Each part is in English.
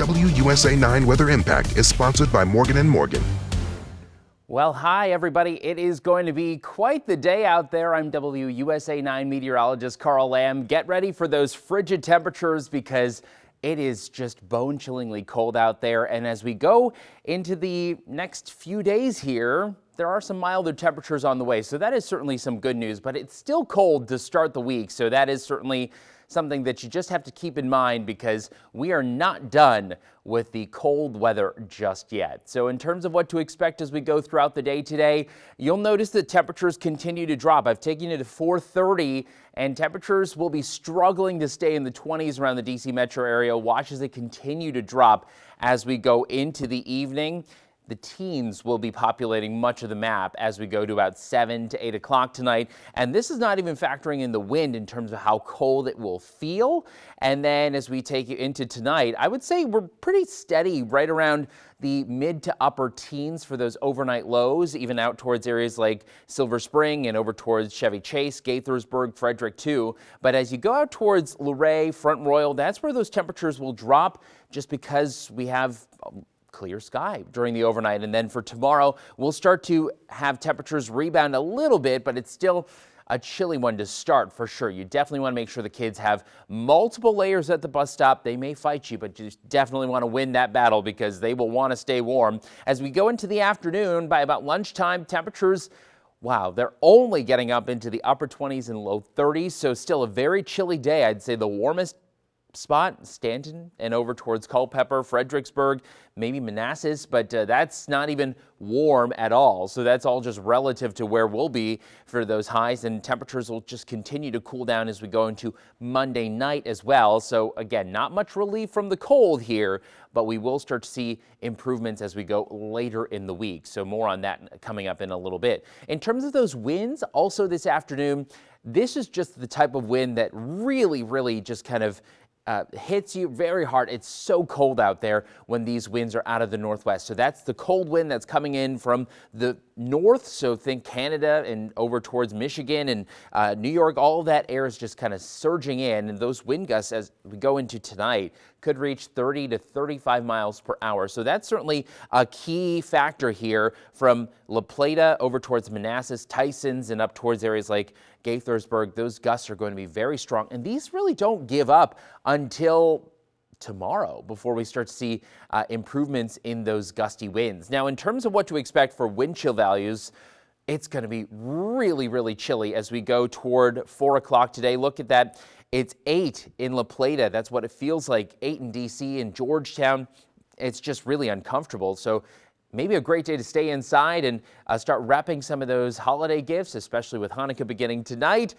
WUSA 9 Weather Impact is sponsored by Morgan & Morgan. Well, hi everybody. It is going to be quite the day out there. I'm WUSA 9 meteorologist Carl Lamb. Get ready for those frigid temperatures because it is just bone-chillingly cold out there. And as we go into the next few days here, there are some milder temperatures on the way. So that is certainly some good news, but it's still cold to start the week. So that is certainly something that you just have to keep in mind because we are not done with the cold weather just yet. So in terms of what to expect as we go throughout the day today, you'll notice that temperatures continue to drop. I've taken you to 4:30 and temperatures will be struggling to stay in the 20s around the DC metro area. Watch as they continue to drop as we go into the evening. The teens will be populating much of the map as we go to about 7 to 8 o'clock tonight. And this is not even factoring in the wind in terms of how cold it will feel. And then as we take you into tonight, I would say we're pretty steady right around the mid to upper teens for those overnight lows, even out towards areas like Silver Spring and over towards Chevy Chase, Gaithersburg, Frederick too. But as you go out towards Luray, Front Royal, that's where those temperatures will drop just because we have clear sky during the overnight. And then for tomorrow, we'll start to have temperatures rebound a little bit, but it's still a chilly one to start for sure. You definitely want to make sure the kids have multiple layers at the bus stop. They may fight you, but you definitely want to win that battle because they will want to stay warm. As we go into the afternoon, by about lunchtime, temperatures, wow, they're only getting up into the upper 20s and low 30s. So still a very chilly day. I'd say the warmest spot, Stanton and over towards Culpeper, Fredericksburg, maybe Manassas, but that's not even warm at all. So that's all just relative to where we'll be for those highs, and temperatures will just continue to cool down as we go into Monday night as well. So again, not much relief from the cold here, but we will start to see improvements as we go later in the week. So more on that coming up in a little bit. In terms of those winds, also this afternoon, this is just the type of wind that really just kind of hits you very hard. It's so cold out there when these winds are out of the northwest. So that's the cold wind that's coming in from the north. So think Canada and over towards Michigan and New York. All of that air is just kind of surging in. And those wind gusts as we go into tonight could reach 30 to 35 miles per hour. So that's certainly a key factor here from La Plata over towards Manassas, Tysons, and up towards areas like Gaithersburg. Those gusts are going to be very strong. And these really don't give up until tomorrow before we start to see improvements in those gusty winds. Now, in terms of what to expect for wind chill values, it's going to be really chilly as we go toward 4 o'clock today. Look at that. It's 8 in La Plata. That's what it feels like. 8 in DC and Georgetown. It's just really uncomfortable. So maybe a great day to stay inside and start wrapping some of those holiday gifts, especially with Hanukkah beginning tonight.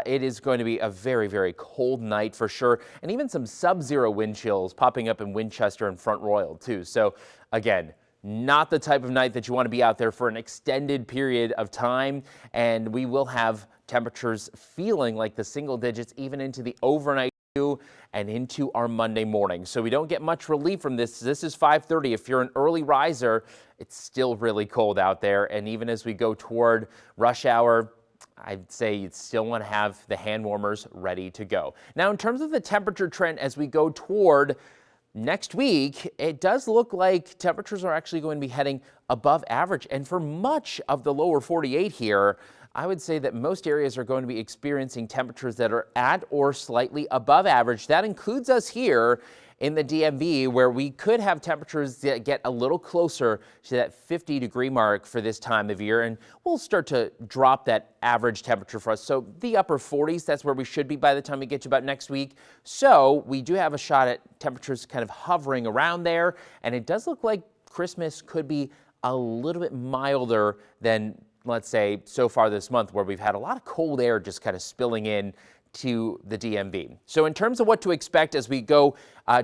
It is going to be a very cold night for sure. And even some sub-zero wind chills popping up in Winchester and Front Royal too. So again, not the type of night that you want to be out there for an extended period of time. And we will have temperatures feeling like the single digits even into the overnight and into our Monday morning. So we don't get much relief from this. This is 5:30. If you're an early riser, it's still really cold out there. And even as we go toward rush hour, I'd say you'd still want to have the hand warmers ready to go. Now, in terms of the temperature trend as we go toward next week, it does look like temperatures are actually going to be heading above average. And for much of the lower 48 here, I would say that most areas are going to be experiencing temperatures that are at or slightly above average. That includes us here in the DMV, where we could have temperatures that get a little closer to that 50-degree mark for this time of year, and we'll start to drop that average temperature for us. So the upper 40s, that's where we should be by the time we get to about next week. So we do have a shot at temperatures kind of hovering around there, and it does look like Christmas could be a little bit milder than, let's say, so far this month, where we've had a lot of cold air just kind of spilling in to the DMV. So in terms of what to expect as we go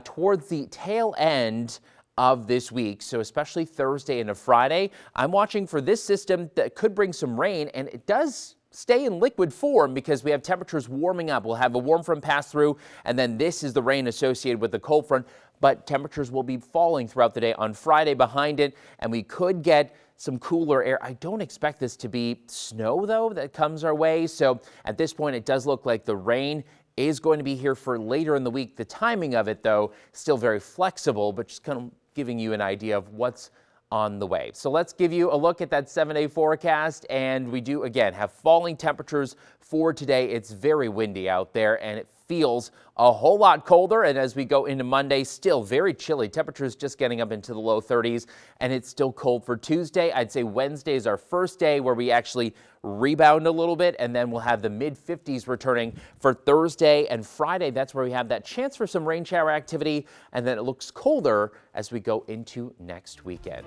towards the tail end of this week, so especially Thursday into Friday, I'm watching for this system that could bring some rain, and it does stay in liquid form because we have temperatures warming up. We'll have a warm front pass through, and then this is the rain associated with the cold front, but temperatures will be falling throughout the day on Friday behind it, and we could get some cooler air. I don't expect this to be snow, though, that comes our way. So at this point, it does look like the rain is going to be here for later in the week. The timing of it, though, still very flexible, but just kind of giving you an idea of what's on the way. So let's give you a look at that 7-day forecast, and we do again have falling temperatures for today. It's very windy out there and it feels a whole lot colder, and as we go into Monday, still very chilly. Temperatures just getting up into the low 30s, and it's still cold for Tuesday. I'd say Wednesday is our first day where we actually rebound a little bit, and then we'll have the mid 50s returning for Thursday and Friday. That's where we have that chance for some rain shower activity, and then it looks colder as we go into next weekend.